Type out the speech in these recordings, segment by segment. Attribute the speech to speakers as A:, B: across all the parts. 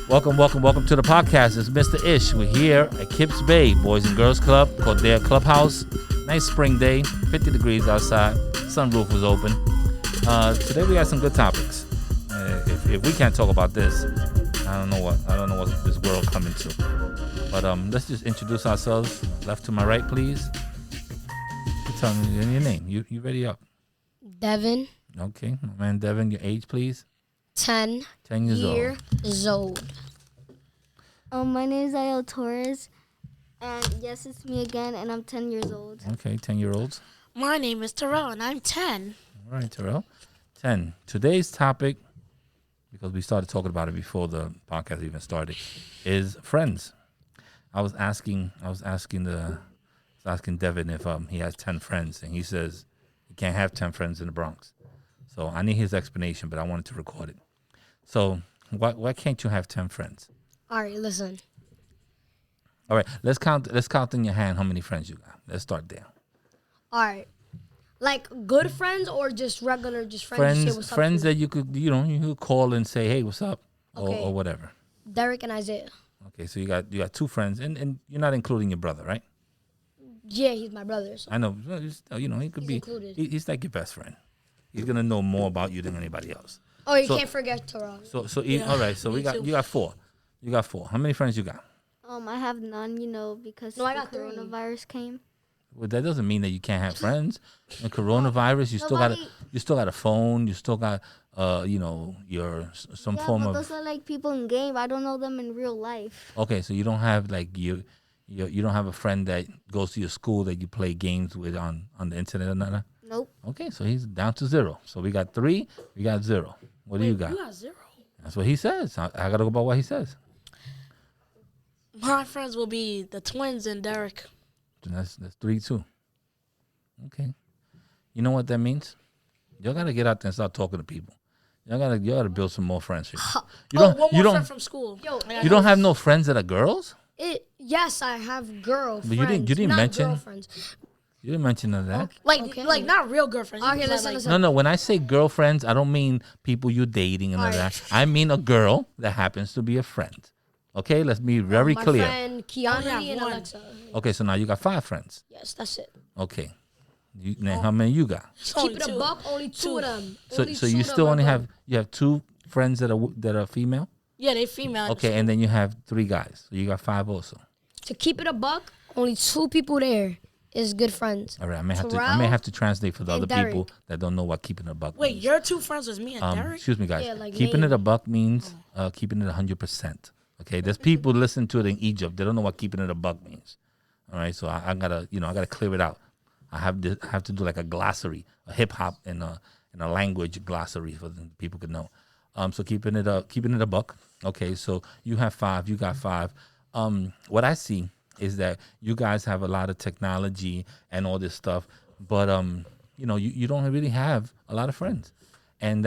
A: Welcome to the podcast. It's Mr. Ish. We're here at Kips Bay, Boys and Girls Club, Coudert Clubhouse. Nice spring day, 50 degrees outside. Sunroof was open. Today we got some good topics. If we can't talk about this, I don't know what this world coming to. But let's just introduce ourselves. Left to my right, please. Tell me your name. You ready up?
B: Devin.
A: Okay, my man Devin. Your age, please.
B: 10
A: years
B: old.
C: My name is Ayel Torres, and yes, it's me again, and I'm 10 years old.
A: Okay, 10-year-olds.
D: My name is Terrell, and I'm 10.
A: All right, Terrell. 10. Today's topic, because we started talking about it before the podcast even started, is friends. I was asking Devin if he has 10 friends, and he says he can't have 10 friends in the Bronx. So I need his explanation, but I wanted to record it. So why can't you have 10 friends?
B: All right, listen.
A: All right, let's count in your hand how many friends you got. Let's start there.
B: All right. Like good friends or just regular friends? You say what's
A: Friends
B: up
A: that you could call and say, hey, what's up?
B: Okay.
A: Or whatever.
B: Derek and Isaiah.
A: Okay, so you got 2 friends, and you're not including your brother, right?
B: Yeah, he's my brother. So.
A: I know. He could be.
B: Included.
A: He's like your best friend. He's gonna know more about you than anybody else.
B: Oh, you can't forget Terrell.
A: All right. So you got 4. You got 4. How many friends you got?
C: I have none, because
B: I
C: the
B: got 3.
C: coronavirus came.
A: Well, that doesn't mean that you can't have friends. And coronavirus, you still got a phone. You still got your some form
C: but
A: of.
C: those are like people in game. I don't know them in real life.
A: Okay, so you don't have like you don't have a friend that goes to your school that you play games with on the internet or nothing?
C: Nope.
A: Okay, so he's down to 0. So we got 3, we got 0. What do you got?
D: You got 0.
A: That's what he says. I got to go by what he says.
D: My friends will be the twins and Derek.
A: Then that's 3 too. Okay. You know what that means? Y'all got to get out there and start talking to people. Y'all got to build some more friendships.
D: One more friend from school.
A: You don't have no friends that are girls?
B: Yes, I have girlfriends.
A: But you didn't
B: not
A: mention.
B: Girlfriends.
A: You didn't mention none of that.
D: Like not real girlfriends.
B: Okay, listen.
A: No. When I say girlfriends, I don't mean people you're dating and all that. I mean a girl that happens to be a friend. Okay, let's be very clear.
B: My friend Kiana and Alexa.
A: Okay, so now you got 5 friends.
B: Yes, that's it.
A: Okay. Now how many you got?
B: Keep it a buck, only 2 of them.
A: So you still only have 2 friends that are female?
D: Yeah, they female.
A: Okay, and then you have 3 guys. So you got 5 also.
B: To keep it a buck, only 2 people there is good friends.
A: All right, I may have to translate for the other
B: Derek.
A: people that don't know what keeping it a buck
D: Wait,
A: means.
D: your 2 friends was me and Derek?
A: Excuse me, guys.
B: Yeah, like
A: keeping
B: me.
A: it a buck means keeping it 100%. Okay, there's people listen to it in Egypt. They don't know what keeping it a buck means. All right, so I gotta clear it out. I have to do like a glossary, a hip hop and a language glossary for the people could know. So keeping it a buck. Okay, so you have 5, you got 5. What I see is that you guys have a lot of technology and all this stuff, but you don't really have a lot of friends. And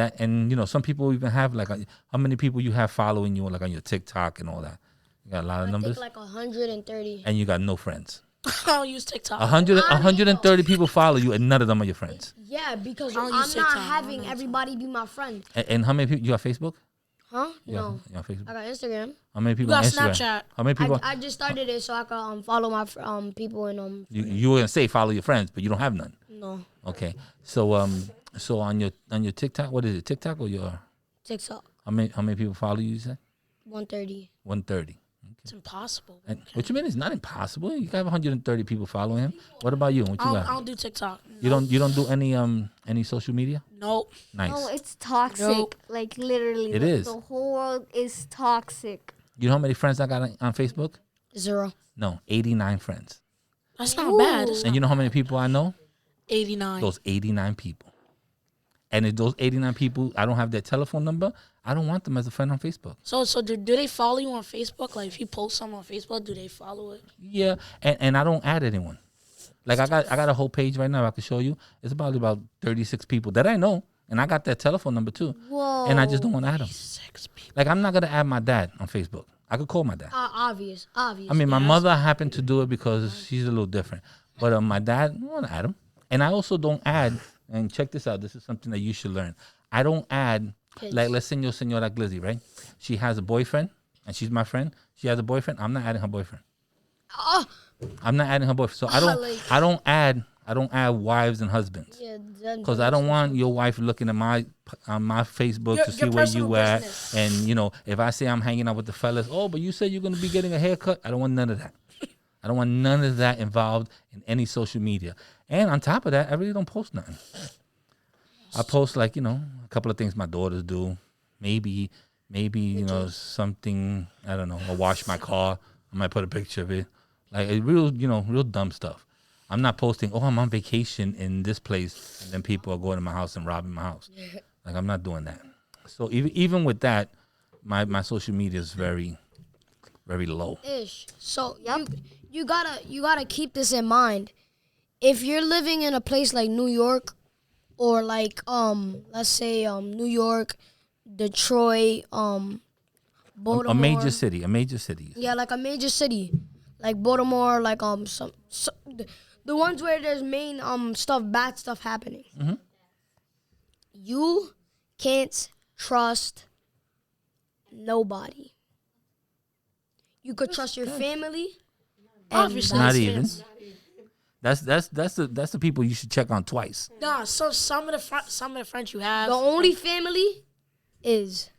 A: some people even have how many people you have following you like on your TikTok and all that. You got a lot of numbers.
B: I think like 130.
A: And you got no friends.
D: I don't use TikTok.
A: 130 people follow you, and none of them are your friends.
B: Yeah, because
D: I don't
B: I'm
D: use
B: not
D: TikTok.
B: having everybody be my friend.
A: And how many people you got Facebook?
B: Huh?
A: You
B: No.
A: got Facebook?
B: I got Instagram.
A: How many people
D: You
A: on
D: got
A: Instagram?
D: Snapchat.
A: How many people?
B: I just started it so I can follow my people and
A: You were gonna say follow your friends, but you don't have none.
B: no
A: Okay, so on your TikTok, what is it? TikTok or your?
B: TikTok.
A: How many people follow you? You said
B: 130.
A: 130.
D: It's impossible.
A: And what you mean? It's not impossible. You got 130 people following him. What about you? What you
D: I
A: got?
D: don't do TikTok.
A: You don't do any social media?
D: Nope.
A: Nice.
C: No, it's toxic.
D: Nope.
C: Like literally,
A: It is.
C: The whole world is toxic.
A: You know how many friends I got on Facebook?
B: 0.
A: No, 89 friends.
D: That's not bad.
A: And you know how many people I know?
D: 89.
A: Those 89 people. And if those 89 people, I don't have their telephone number, I don't want them as a friend on Facebook.
D: So do they follow you on Facebook? Like if you post something on Facebook, do they follow it?
A: Yeah, and I don't add anyone. Like I got a whole page right now I can show you. It's probably about 36 people that I know, and I got their telephone number too.
C: Whoa.
A: And I just don't want to add them.
D: 6 people.
A: Like I'm not gonna add my dad on Facebook. I could call my dad.
B: Obvious.
A: I mean, my mother happened to do it because she's a little different. But my dad, I want to add him. And I also don't add, and check this out, this is something that you should learn. I don't add,
B: Kids.
A: like let's say your Señora Glizzy, right? She has a boyfriend. and she's my friend, she has a boyfriend, I'm not adding her boyfriend.
B: Oh,
A: I'm not adding her boyfriend. So I don't add wives and husbands.
B: yeah,
A: Because I don't want your wife looking at my Facebook to see
D: your
A: where you
D: personal
A: at.
D: business.
A: And, you know, if I say I'm hanging out with the fellas, oh, but you said you're going to be getting a haircut. I don't want none of that. I don't want none of that involved in any social media. And on top of that, I really don't post nothing. I post, like, you know, a couple of things my daughters do. Maybe, you know, something, I don't know, I'll wash my car. I might put a picture of it. Like, real dumb stuff. I'm not posting, oh, I'm on vacation in this place, and then people are going to my house and robbing my house. Like, I'm not doing that. So even with that, my social media is very, very low.
B: Ish. So you gotta keep this in mind. If you're living in a place like New York, or like let's say New York, Detroit, Baltimore,
A: A major city.
B: yeah, like a major city, like Baltimore, like the ones where there's main bad stuff happening.
A: Mm-hmm.
B: You can't trust nobody. You could trust your family. And
D: Obviously,
A: Not
D: it's
A: even.
D: fans.
A: That's the people you should check on twice.
D: Nah, so some of the friends you have.
B: the only family is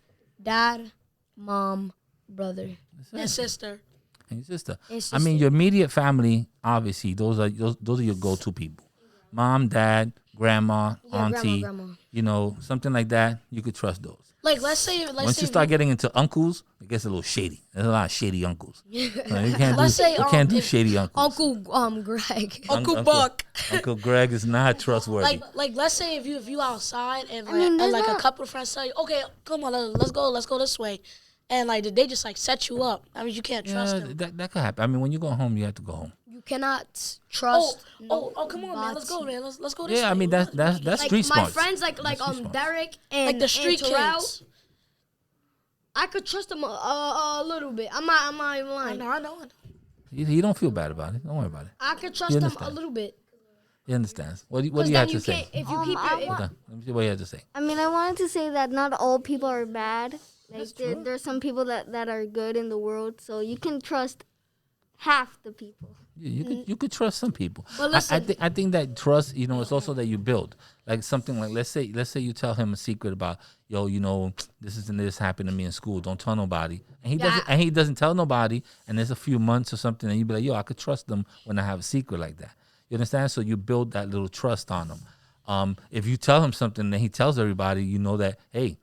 B: dad, mom, brother.
D: and sister.
A: And your sister.
B: And
A: I mean,
B: sister.
A: your immediate family, obviously, those are your go-to people. Mom, dad, grandma,
B: Yeah,
A: auntie,
B: grandma.
A: you know, something like that. You could trust those.
D: Like let's say
A: Once you start getting into uncles, it gets a little shady. There's a lot of shady uncles. You can't
D: Let's say,
A: you can't do
D: if-
A: shady uncles.
B: Uncle Greg.
D: Uncle Buck.
A: Uncle Greg is not trustworthy.
D: Like let's say if you outside and like,
C: mean,
D: and
C: there's
D: like a
C: not-
D: couple of friends tell you, okay, come on, let's go this way, and like they just like set you up. I mean, you can't trust
A: Yeah,
D: them.
A: that could happen. I mean, when you go home, you have to go home.
B: You cannot trust.
D: Come on, man, let's go, man, let's go this way.
A: Yeah, I mean that's
B: Like
A: street
B: my
A: smart.
B: friends, like
A: street smart.
B: Derek and
D: like the street
B: and Terrell,
D: kids.
B: I could trust them a little bit. I'm not even
D: I
B: lying.
D: know.
A: You don't feel bad about it. Don't worry about it.
B: I could trust
A: You
B: them a
A: understand.
B: little bit.
A: He understands. What do you
B: Because
A: have
B: then
A: to
B: you
A: say?
B: can't. If you keep
C: I
B: it,
C: want-
A: Okay, let me see what you have to say.
C: I mean, I wanted to say that not all people are bad. Like there's some people that are good in the world, so you can trust half the people.
A: Yeah, you could trust some people.
B: But
A: I
B: listen-
A: think that trust, you know, it's also that you build. Like something like let's say you tell him a secret about, yo, you know, this happened to me in school. Don't tell nobody. And he doesn't tell nobody. And there's a few months or something, and you be like, yo, I could trust them when I have a secret like that. You understand? So you build that little trust on them. If you tell him something and he tells everybody, you know that, hey,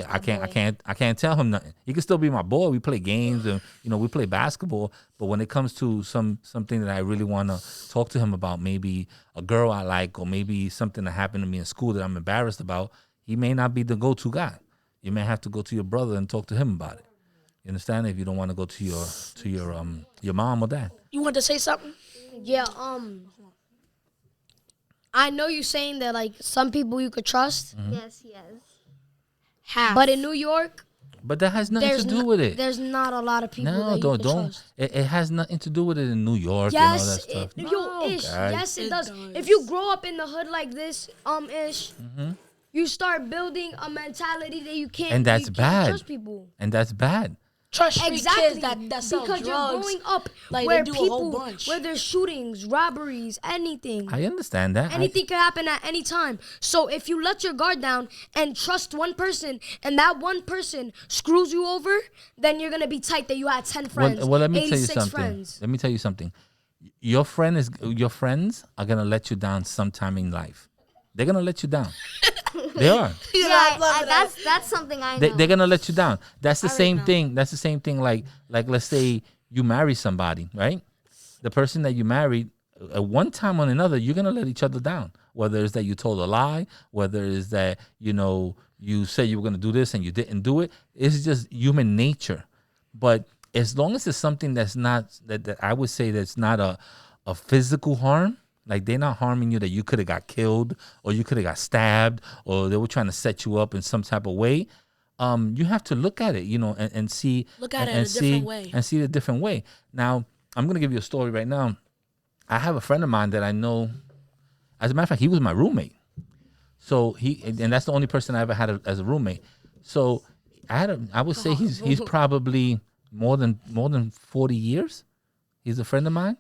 A: I can't tell him nothing. He can still be my boy. We play games and we play basketball. But when it comes to something that I really want to talk to him about, maybe a girl I like, or maybe something that happened to me in school that I'm embarrassed about, he may not be the go-to guy. You may have to go to your brother and talk to him about it. You understand? If you don't want to go to your mom or dad.
D: You want to say something?
B: yeah. I know you saying that like some people you could trust,
C: Yes.
D: Half.
B: but in New York,
A: But that has nothing
B: there's
A: to do with it.
B: There's not a lot of people
A: No,
B: that you
A: don't.
B: could trust.
A: It has nothing to do with it in New York and all that
B: Yes,
A: stuff.
B: yes, it
D: It
B: does.
D: does.
B: If you grow up in the hood like this, ish,
A: Mm-hmm.
B: you start building a mentality that you can't.
A: And that's
B: you can't
A: bad.
B: Trust people.
A: And that's bad.
D: trust street
B: Exactly,
D: kids that sell
B: because
D: drugs.
B: you're growing up
D: like,
B: where
D: they do a whole
B: people,
D: bunch.
B: where there's shootings, robberies, anything.
A: I understand that.
B: Anything could happen at any time. So if you let your guard down and trust one person, and that one person screws you over, then you're gonna be tight that you had 10 friends.
A: Well, let me tell you
B: 86
A: something.
B: friends.
A: Let me tell you something. Your friends are gonna let you down sometime in life. They're gonna let you down. They are.
C: That's something I know.
A: They're gonna let you down. That's the same thing. That's the same thing. Like let's say you marry somebody, right? The person that you married, at one time or another, you're gonna let each other down. Whether it's that you told a lie, whether it's that you said you were gonna do this and you didn't do it. It's just human nature. But as long as it's something that's not that I would say that's not a physical harm. Like they're not harming you that you could have got killed or you could have got stabbed or they were trying to set you up in some type of way. You have to look at it, and see.
D: Look at it
A: and
D: a different way.
A: And see it a different way. Now, I'm going to give you a story right now. I have a friend of mine that I know. As a matter of fact, he was my roommate. So and that's the only person I ever had as a roommate. So I would say he's probably more than 40 years. He's a friend of mine.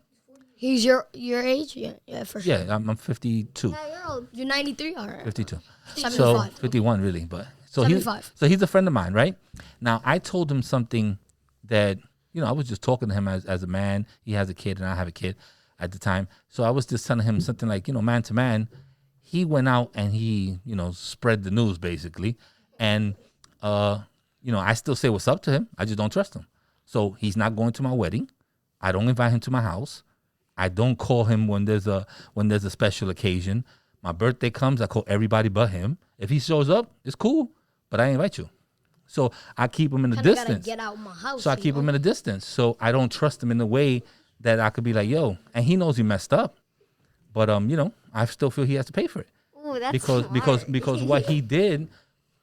B: He's your age? Yeah, for sure.
A: Yeah, I'm 52.
C: Yeah, you're old.
B: You're 93? All right.
A: 52.
B: 75.
A: So 51 really, but so
B: 75.
A: he's a friend of mine, right? Now I told him something that, I was just talking to him as a man. He has a kid and I have a kid at the time. So I was just telling him something like, man to man. He went out and he, spread the news basically. And, I still say what's up to him. I just don't trust him. So he's not going to my wedding. I don't invite him to my house. I don't call him when there's a special occasion. My birthday comes, I call everybody but him. If he shows up, it's cool, but I invite you. So I keep him in the distance.
B: Gotta get out my house.
A: So I keep him in a distance. So I don't trust him in the way that I could be like, yo, and he knows he messed up. But I still feel he has to pay for it.
C: Ooh, that's
A: because what he did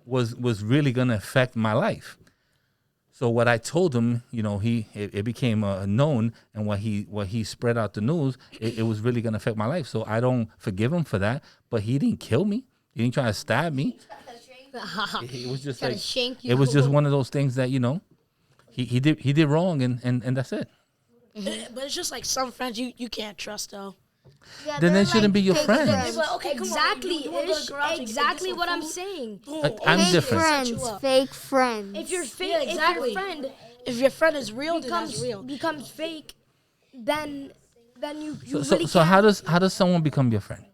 A: was really gonna affect my life. So what I told him, it became known, and what he spread out the news, it was really gonna affect my life. So I don't forgive him for that. But he didn't kill me. He didn't try to stab me. It was just like it was just one of those things that he did wrong, and that's it.
D: But it's just like some friends you can't trust though.
C: Yeah,
A: Then they
C: they're
A: shouldn't be your
C: fake
A: friends.
D: It's like, okay, come
B: Exactly.
D: on, you wanna go to the garage and get
B: Exactly
D: some
B: what I'm
D: food?
B: saying.
D: Boom.
A: I'm
C: Fake
A: different.
C: friends. Fake friends.
B: If you're fake,
D: Yeah, exactly.
B: if your friend
D: If your friend is real, then that's real.
B: becomes fake, then you
A: So
B: really
A: so
B: can't.
A: how does someone become your friend?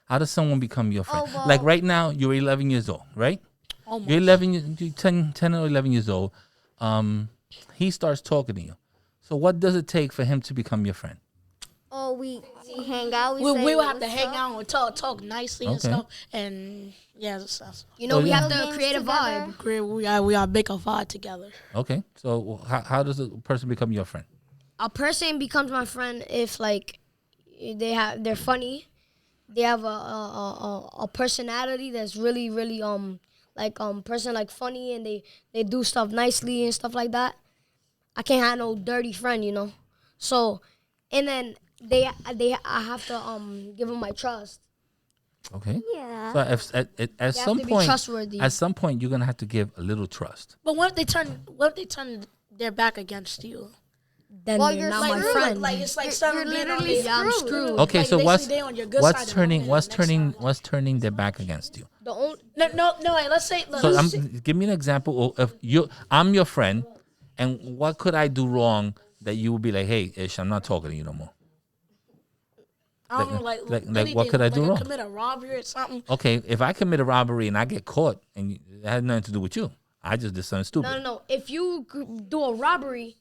A: How does someone become your friend?
C: Oh, well-
A: Like right now, you're 11 years old, right?
D: Almost.
A: You're 10 or 11 years old. He starts talking to you. So what does it take for him to become your friend?
C: Oh, we hang out.
D: We
C: say
D: will have to
C: what's
D: hang
C: up.
D: out and talk nicely and
A: Okay.
D: stuff. And yeah, that's
B: We
A: yeah.
B: have to
C: Games
B: create a
C: together.
B: vibe.
D: great. We are make a vibe together.
A: Okay. So how does a person become your friend?
B: A person becomes my friend if like they're funny, they have a personality that's really person like funny, and they do stuff nicely and stuff like that. I can't have no dirty friend. So, and then I have to give them my trust.
A: Okay.
C: Yeah.
A: So at some
B: to be
A: point,
B: trustworthy.
A: at some point, you're gonna have to give a little trust.
D: But what if they turn their back against you?
B: Then
C: Well,
B: they're
C: you're
B: not
C: like,
B: my
C: really,
B: friend.
D: Like it's like
C: You're
D: someone being on
C: literally
D: their-
B: Yeah, I'm
C: screwed.
B: screwed.
A: Okay.
D: Like,
A: So
D: basically they on your good side and on
A: what's
D: next
A: turning their back against you?
B: The only
D: No. Like, let's say.
A: So give me an example of I'm your friend, and what could I do wrong that you would be like, hey, Ish, I'm not talking to you no more.
D: I don't know, like
A: like what could I do wrong?
D: Commit a robbery or something.
A: Okay, if I commit a robbery and I get caught, and it had nothing to do with you, I just did something stupid.
B: no. If you do a robbery,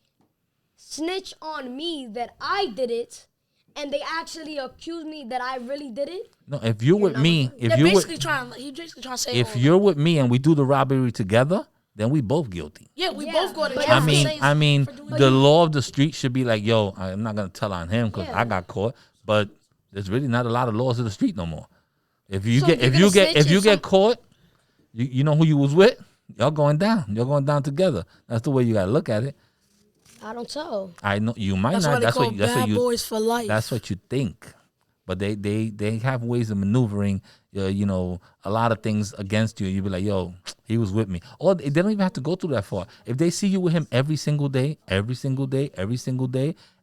B: snitch on me that I did it, and they actually accuse me that I really did it.
A: No, if you're with me,
D: He's basically trying to say.
A: if you're with me and we do the robbery together, then we both guilty.
D: we both go to
B: but
D: jail.
A: I mean,
D: for doing
A: the law of the street should be like, yo, I'm not gonna tell on him because I got caught, but there's really not a lot of laws of the street no more. If you
B: So
A: get
B: you're
A: if
B: gonna
A: you get
B: snitch
A: if
B: if
A: you get
B: some-
A: caught, you know who you was with. Y'all going down. Y'all going down together. That's the way you gotta look at it.
B: I don't tell.
A: I know you might
D: That's why
A: not.
D: they call
A: That's what
D: bad
A: you.
D: boys for life.
A: That's what you think. But they have ways of maneuvering, a lot of things against you. You be like, yo, he was with me. Or they don't even have to go through that far. If they see you with him every single day,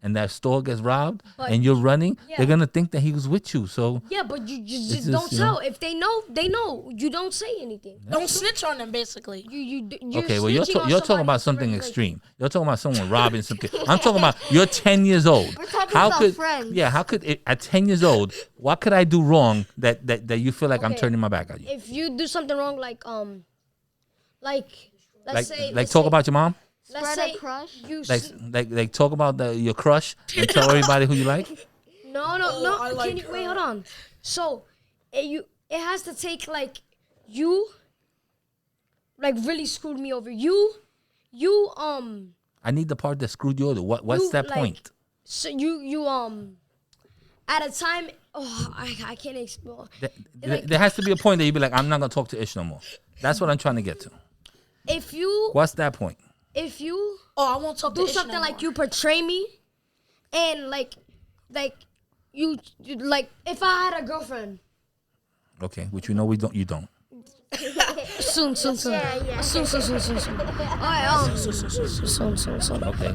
A: and that store gets robbed
B: But-
A: and you're running,
B: Yeah.
A: they're gonna think that he was with you. So
B: Yeah, but you
A: It's
B: just
A: just,
B: don't
A: you know.
B: tell. If they know, they know. You don't say anything.
D: Don't snitch on them, basically.
B: You're
A: okay, well you're
B: snitching on
A: you're talking
B: somebody
A: about
B: that's
A: something
B: already, like-
A: extreme. You're talking about someone robbing something. I'm talking about you're 10 years old.
C: We're talking
A: How
C: about
A: could
C: friends.
A: yeah? How could it, at 10 years old? What could I do wrong that you feel like I'm
B: Okay.
A: turning my back on you?
B: If you do something wrong, like let's say
A: Like talk about your mom.
B: let's
C: Spread a
B: say
C: crush.
B: you
A: Like talk about your crush and tell everybody who you like.
B: no.
D: I like
B: Can you wait? Hold on. So it has to take like you like really screwed me over. You
A: I need the part that screwed you over. What's
B: You,
A: that
B: like-
A: point?
B: so you at a time. Oh, I can't explain.
A: There has to be a point that you be like, I'm not gonna talk to Ish no more. That's what I'm trying to get to.
B: If you
A: What's that point?
D: Oh, I won't talk to
B: do
D: Ish
B: something
D: no
B: like
D: more.
B: you portray me, and like you like if I had a girlfriend,
A: Okay, which you know you don't.
B: Soon. Soon.
C: Yeah.
B: Soon. Alright, soon.
A: Okay.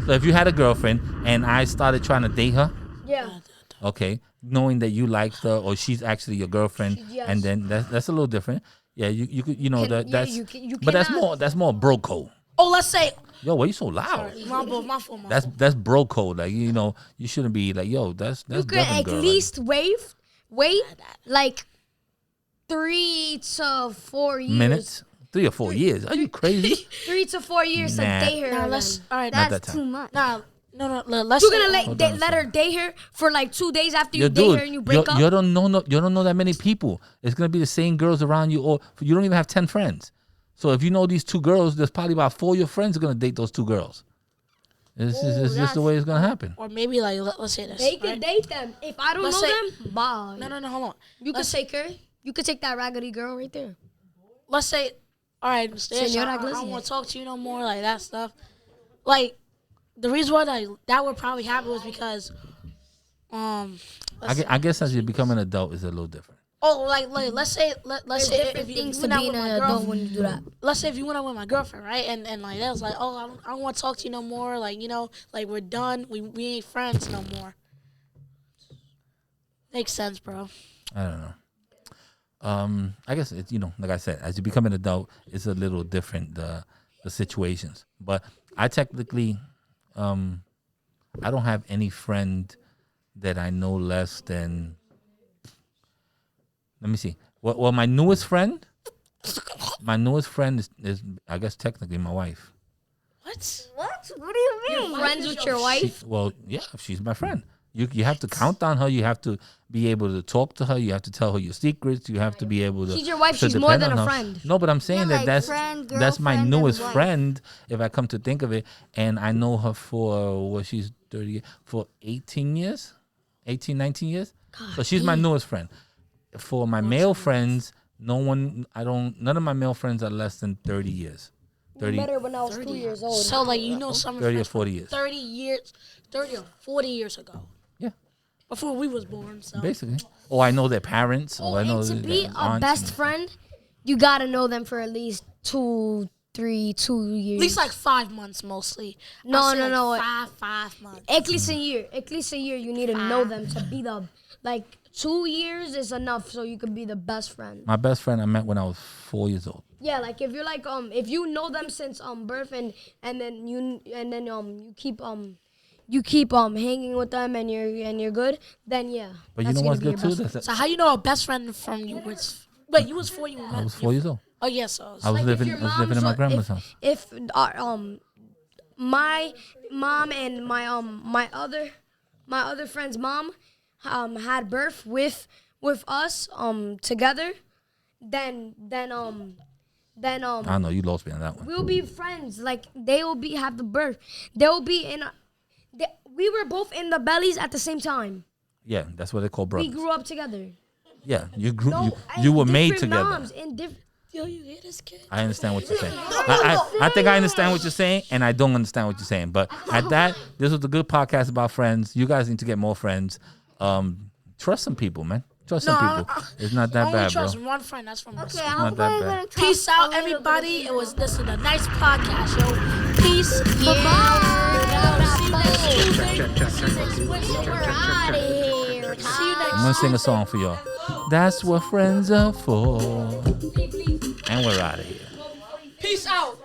A: So if you had a girlfriend and I started trying to date her,
B: Yeah.
A: okay, knowing that you liked her or she's actually your girlfriend,
B: Yes.
A: and then that's a little different. Yeah, you could that's
B: you
A: but
B: cannot.
A: that's more bro code.
D: Oh, let's say.
A: Yo, why you so loud?
D: My fault.
A: That's bro code. Like you shouldn't be like, yo, that's
B: You could
A: Devin
B: at
A: girl.
B: least wait like 3 to 4 years.
A: Minutes, 3 or 4 years. Are you crazy?
B: 3 to 4 years
A: Nah.
B: to date her.
D: Nah,
B: again.
D: let's. All right.
A: Not
C: That's
A: that
C: too
A: time.
C: much.
D: Nah, no. Let's.
B: You're
D: say,
B: gonna let her date her for like 2 days after you
A: Yo,
B: date
A: dude,
B: her and you break up.
A: you don't know that many people. It's gonna be the same girls around you, or you don't even have 10 friends. So if you know these 2 girls, there's probably about 4 of your friends are gonna date those 2 girls. It's just the way it's gonna happen.
D: Or maybe like let's say this.
B: They could
D: right?
B: date them. If I don't
D: Let's
B: know
D: say-
B: them, bye.
D: No, hold on.
B: You could take her. You could take that raggedy girl right there.
D: Let's say, all right, Mr.
B: Senora
D: I don't
B: Iglesias.
D: want to talk to you no more, like that stuff. Like, the reason why that would probably happen was because,
A: I guess as you become an adult, it's a little different.
D: let's say
B: There's
D: if
B: different
D: you
B: things to
D: went out
B: being
D: with my
B: an adult
D: girlfriend,
B: when you do that.
D: let's say if you went out with my girlfriend, right, and like that was like, oh, I don't want to talk to you no more, like like we're done, we ain't friends no more. Makes sense, bro.
A: I don't know. I guess it's like I said, as you become an adult, it's a little different the situations. But I technically, I don't have any friend that I know less than. Let me see. Well, my newest friend is I guess technically my wife.
D: What?
C: What? What do you mean?
B: Friends with your wife?
A: Yeah, she's my friend. You have to count on her. You have to be able to talk to her. You have to tell her your secrets. You have to be able to.
B: She's your wife.
A: to
B: She's more
A: depend
B: than
A: on
B: a
A: her.
B: friend.
A: No, but I'm saying
C: Yeah, like
A: that's
C: friend,
A: my
C: girlfriend, and
A: newest
C: wife.
A: friend. If I come to think of it, and I know her for she's 30 for 18 years, 18, 19 years. So she's my newest friend. For my male friends, none of my male friends are less than 30 years.
B: I
A: 30,
B: met her when I was 2 years old.
D: So like some
A: 30 or 40 years.
D: 30 or 40 years ago,
A: Yeah,
D: before we was born. So
A: basically. Or I know their parents. Or I know
B: and to be
A: their
B: a
A: aunts
B: best
A: and-
B: friend, you gotta know them for at least 2 years.
D: at least like 5 months mostly.
B: No,
D: I'd say
B: no,
D: like
B: no.
D: 5 months.
B: At least a year. At least a year. You need to know them to be the 2 years is enough so you can be the best friend.
A: My best friend I met when I was 4 years old.
B: Yeah, like if you're like if you know them since birth and then you keep hanging with them and you're good, then yeah.
A: But you
B: that's
A: know what's
B: gonna be
A: good
B: your
A: too?
B: best friend.
D: So how you know a best friend from you was? Wait, you was 4 you
A: I was 4 years old.
D: Oh yes, so
A: I was
B: Like, if
A: living
B: your
A: in my grandma's house.
B: If my mom and my other friend's mom had birth with us together, then
A: I don't know. You lost me on that one.
B: we'll be friends. Like they will have the birth. They'll be we were both in the bellies at the same time.
A: Yeah, that's what they call
B: We
A: brothers.
B: grew up together.
A: Yeah, you grew.
B: No,
A: You were
B: different
A: made together.
B: moms in different.
D: yo, you hear this kid?
A: I understand what you're saying. I think I understand what you're saying, and I don't understand what you're saying. But at that, this was a good podcast about friends. You guys need to get more friends. Trust some people, man. Trust some people. It's not that
D: Only
A: bad, bro.
D: trust one friend. That's from
C: Okay,
D: okay,
C: I'm
A: not that
C: probably
A: bad.
C: gonna talk
D: Peace
C: a
D: out,
C: little
D: everybody.
C: bit.
D: It was this is a nice podcast, yo. Peace.
A: I'm gonna sing a song for y'all. That's what friends are for. And we're out of here.
D: Peace out.